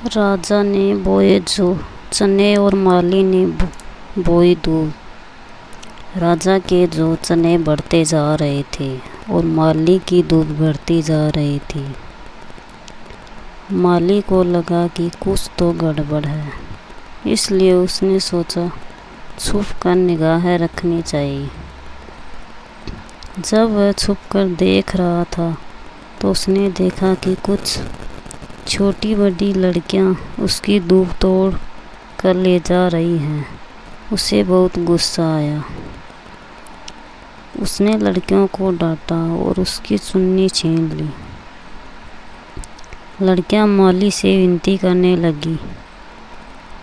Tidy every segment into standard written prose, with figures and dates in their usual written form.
राजा ने बोए जो चने और माली ने बोई दूब। राजा के जो चने बढ़ते जा रहे थे और माली की दूब घटती जा रही थी। माली को लगा कि कुछ तो गड़बड़ है, इसलिए उसने सोचा छुप कर निगाह रखनी चाहिए। जब वह छुप कर देख रहा था तो उसने देखा कि कुछ छोटी बड़ी लड़कियां उसकी दूब तोड़ कर ले जा रही हैं। उसे बहुत गुस्सा आया। उसने लड़कियों को डांटा और उसकी चुन्नी छीन ली। लड़कियां माली से विनती करने लगी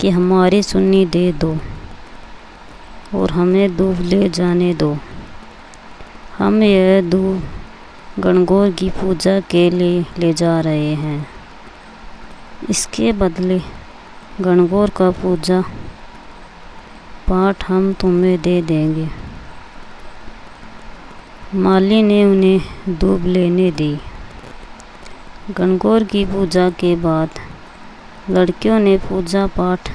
कि हमारी चुन्नी दे दो और हमें दूब ले जाने दो। हम यह दूब गणगौर की पूजा के लिए ले जा रहे हैं। इसके बदले गणगौर का पूजा पाठ हम तुम्हें दे देंगे। माली ने उन्हें दूब लेने दी। गणगौर की पूजा के बाद लड़कियों ने पूजा पाठ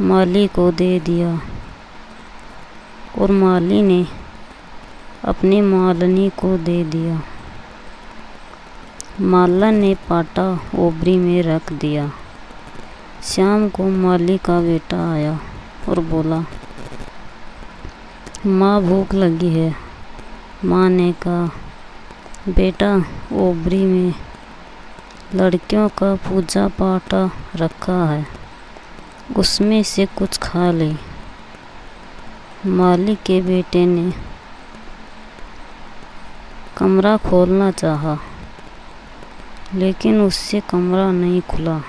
माली को दे दिया और माली ने अपनी मालनी को दे दिया। मालन ने पाटा ओबरी में रख दिया। शाम को माली का बेटा आया और बोला, माँ भूख लगी है। माँ ने कहा, बेटा ओबरी में लड़कियों का पूजा पाटा रखा है, उसमें से कुछ खा ले। माली के बेटे ने कमरा खोलना चाहा, लेकिन उससे कमरा नहीं खुला।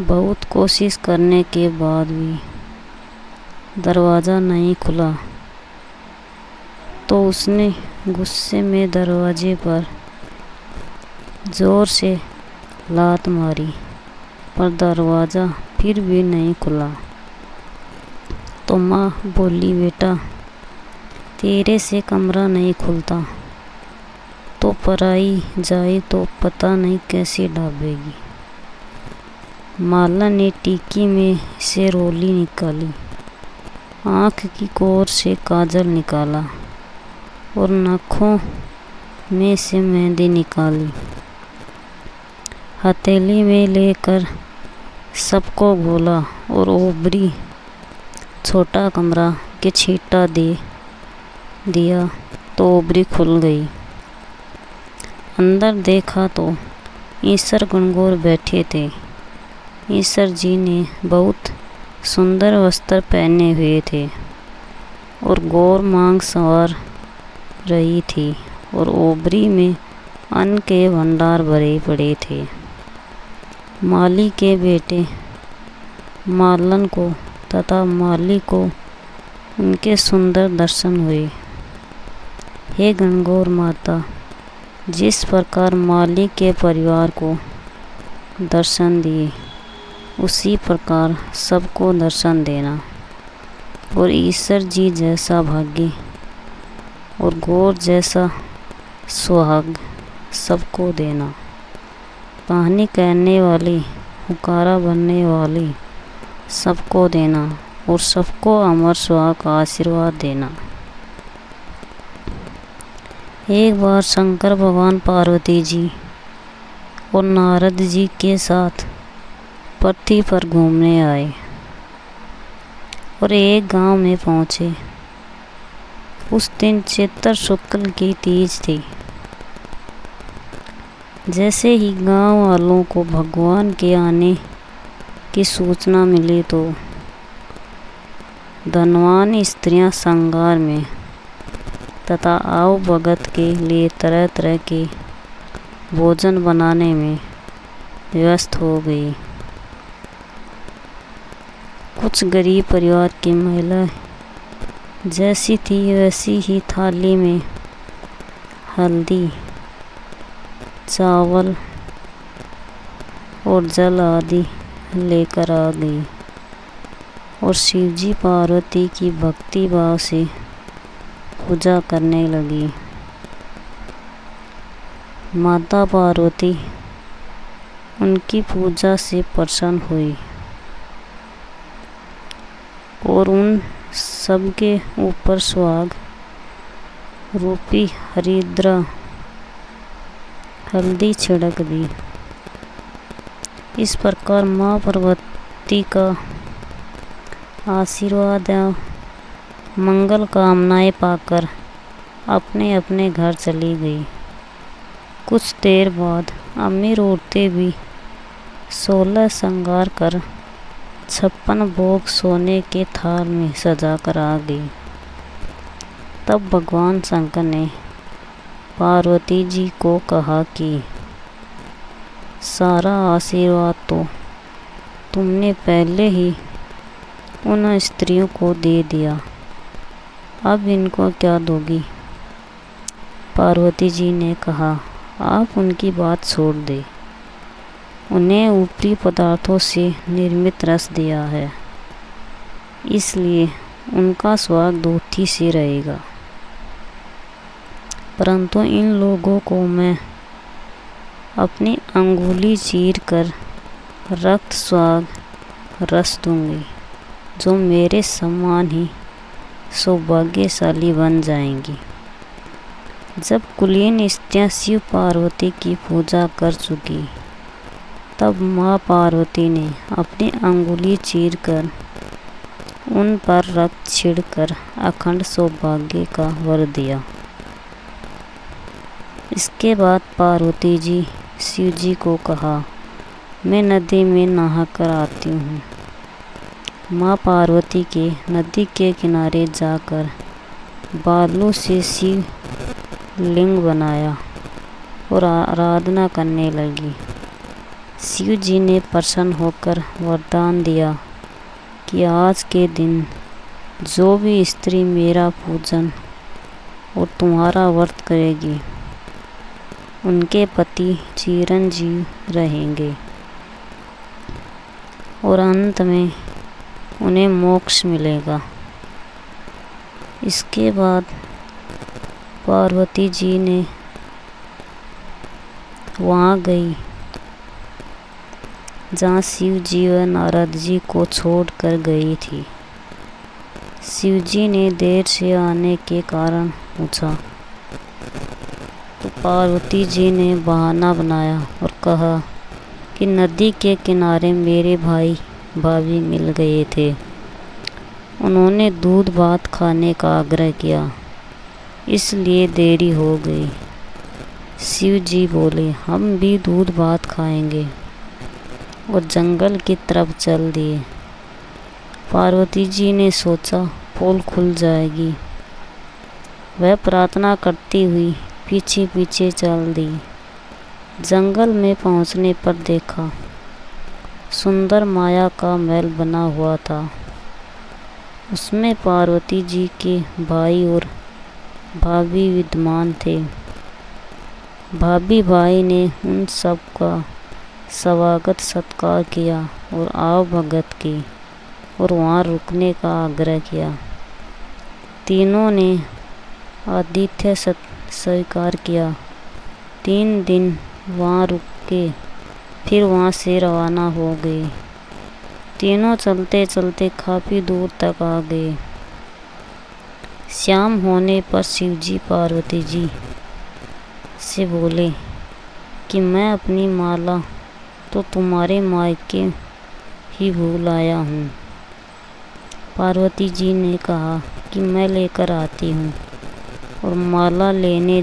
बहुत कोशिश करने के बाद भी दरवाज़ा नहीं खुला तो उसने गुस्से में दरवाजे पर ज़ोर से लात मारी, पर दरवाज़ा फिर भी नहीं खुला। तो माँ बोली, बेटा तेरे से कमरा नहीं खुलता तो पराई जाए तो पता नहीं कैसे डाबेगी। माला ने टीकी में से रोली निकाली, आँख की कोर से काजल निकाला और नाखों में से मेहंदी निकाली। हथेली में लेकर सबको घोला और ओबरी छोटा कमरा के छींटा दे दिया तो ओबरी खुल गई। अंदर देखा तो ईश्वर गणगौर बैठे थे। ईश्वर जी ने बहुत सुंदर वस्त्र पहने हुए थे और गौर मांग संवार रही थी और ओबरी में अन्न के भंडार भरे पड़े थे। माली के बेटे मालन को तथा माली को उनके सुंदर दर्शन हुए। हे गणगौर माता, जिस प्रकार माली के परिवार को दर्शन दिए उसी प्रकार सबको दर्शन देना और ईश्वर जी जैसा भाग्य और गौर जैसा सुहाग सबको देना। कहानी कहने वाली, हुकारा बनने वाली सबको देना और सबको अमर सुहाग का आशीर्वाद देना। एक बार शंकर भगवान पार्वती जी और नारद जी के साथ पृथ्वी पर घूमने आए और एक गांव में पहुंचे। उस दिन चैत्र शुक्ल की तीज थी। जैसे ही गांव वालों को भगवान के आने की सूचना मिली तो धनवान स्त्रियां श्रृंगार में तथा आव भगत के लिए तरह तरह के भोजन बनाने में व्यस्त हो गई। कुछ गरीब परिवार की महिला जैसी थी वैसी ही थाली में हल्दी, चावल और जल आदि लेकर आ गई और शिवजी पार्वती की भक्ति भाव से पूजा करने लगी। माता पार्वती उनकी पूजा से प्रसन्न हुई और उन सबके ऊपर सुहाग रूपी हरिद्रा हल्दी छिड़क दी। इस प्रकार माँ पार्वती का आशीर्वाद या मंगल कामनाएं पाकर अपने अपने घर चली गई। कुछ देर बाद अमीर औरतें भी 16 श्रृंगार कर 56 भोग सोने के थाल में सजा कर आ गई। तब भगवान शंकर ने पार्वती जी को कहा कि सारा आशीर्वाद तो तुमने पहले ही उन स्त्रियों को दे दिया, अब इनको क्या दोगी? पार्वती जी ने कहा, आप उनकी बात छोड़ दें। उन्हें ऊपरी पदार्थों से निर्मित रस दिया है, इसलिए उनका स्वाद दूधी से रहेगा। परंतु इन लोगों को मैं अपनी अंगुली चीर कर रक्त स्वाद रस दूंगी, जो मेरे समान ही सौभाग्यशाली बन जाएंगी। जब कुलीन स्त्रियां शिव पार्वती की पूजा कर चुकी, तब माँ पार्वती ने अपनी अंगुली चीर कर उन पर रक्त छिड़कर अखंड सौभाग्य का वर दिया। इसके बाद पार्वती जी शिव जी को कहा, मैं नदी में नहा कर आती हूँ। माँ पार्वती के नदी के किनारे जाकर बालू से शिव लिंग बनाया और आराधना करने लगी। शिव जी ने प्रसन्न होकर वरदान दिया कि आज के दिन जो भी स्त्री मेरा पूजन और तुम्हारा व्रत करेगी, उनके पति चिरंजीव रहेंगे और अंत में उन्हें मोक्ष मिलेगा। इसके बाद पार्वती जी ने वहाँ गई जहाँ शिव जी व नारद जी को छोड़कर गई थी। शिव जी ने देर से आने के कारण पूछा, तो पार्वती जी ने बहाना बनाया और कहा कि नदी के किनारे मेरे भाई भाभी मिल गए थे। उन्होंने दूध भात खाने का आग्रह किया, इसलिए देरी हो गई। शिव जी बोले, हम भी दूध भात खाएंगे और जंगल की तरफ चल दिए। पार्वती जी ने सोचा पोल खुल जाएगी। वह प्रार्थना करती हुई पीछे पीछे चल दी। जंगल में पहुंचने पर देखा सुंदर माया का महल बना हुआ था। उसमें पार्वती जी के भाई और भाभी विद्यमान थे। भाभी भाई ने उन सब का स्वागत सत्कार किया और आवभगत की और वहाँ रुकने का आग्रह किया। तीनों ने आतिथ्य स्वीकार किया। 3 दिन वहाँ रुक के फिर वहाँ से रवाना हो गए। तीनों चलते चलते काफ़ी दूर तक आ गए। शाम होने पर शिवजी पार्वती जी से बोले कि मैं अपनी माला तो तुम्हारे मायके ही भूल आया हूँ। पार्वती जी ने कहा कि मैं लेकर आती हूँ और माला लेने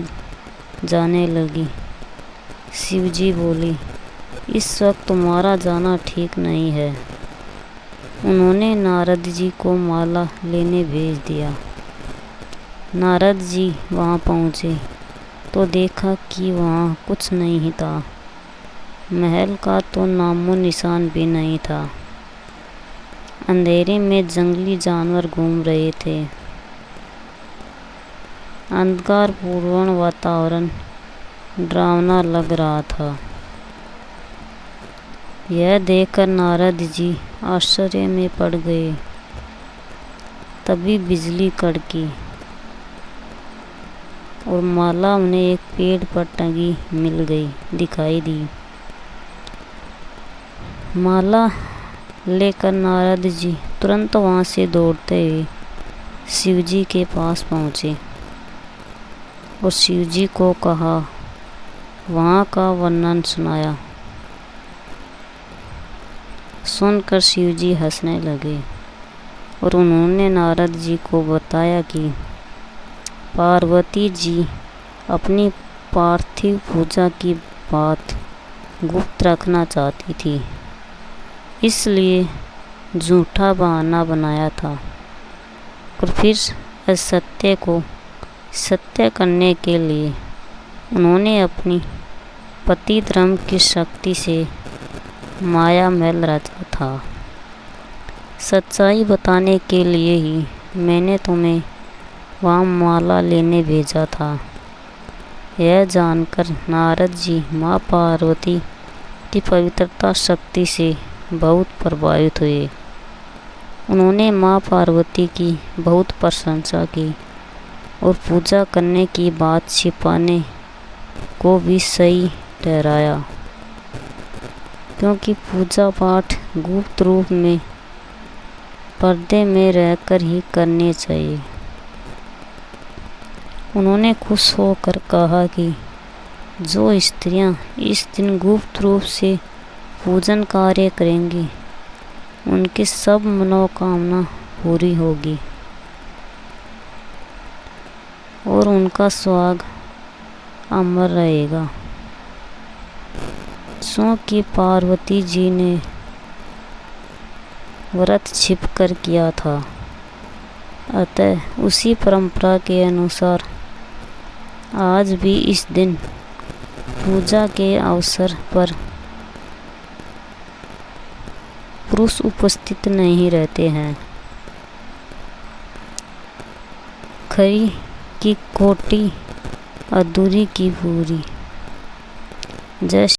जाने लगी। शिवजी बोली, इस वक्त तुम्हारा जाना ठीक नहीं है। उन्होंने नारद जी को माला लेने भेज दिया। नारद जी वहाँ पहुँचे तो देखा कि वहाँ कुछ नहीं था। महल का तो नामो निशान भी नहीं था। अंधेरे में जंगली जानवर घूम रहे थे। अंधकारपूर्ण वातावरण डरावना लग रहा था। यह देखकर नारद जी आश्चर्य में पड़ गए। तभी बिजली कड़की और माला उन्हें एक पेड़ पर टंगी दिखाई दी। माला लेकर नारद जी तुरंत वहाँ से दौड़ते हुए शिव जी के पास पहुँचे और शिव जी को कहा, वहाँ का वर्णन सुनाया। सुनकर शिव जी हंसने लगे और उन्होंने नारद जी को बताया कि पार्वती जी अपनी पार्थिव पूजा की बात गुप्त रखना चाहती थी, इसलिए झूठा बहाना बनाया था और फिर असत्य को सत्य करने के लिए उन्होंने अपनी पति धर्म की शक्ति से माया महल रचा था। सच्चाई बताने के लिए ही मैंने तुम्हें वहाँ माला लेने भेजा था। यह जानकर नारद जी माँ पार्वती की पवित्रता शक्ति से बहुत प्रभावित हुए। उन्होंने माँ पार्वती की बहुत प्रशंसा की और पूजा करने की बात छिपाने को भी सही ठहराया, क्योंकि पूजा पाठ गुप्त रूप में पर्दे में रहकर ही करने चाहिए। उन्होंने खुश होकर कहा कि जो स्त्रियां इस दिन गुप्त रूप से पूजन कार्य करेंगी, उनकी सब मनोकामना पूरी होगी और उनका सुहाग अमर रहेगा। क्योंकि पार्वती जी ने व्रत छिपकर किया था, अतः उसी परंपरा के अनुसार आज भी इस दिन पूजा के अवसर पर पुरुष उपस्थित नहीं रहते हैं। खरी की खोटी, अधूरी की पूरी। जय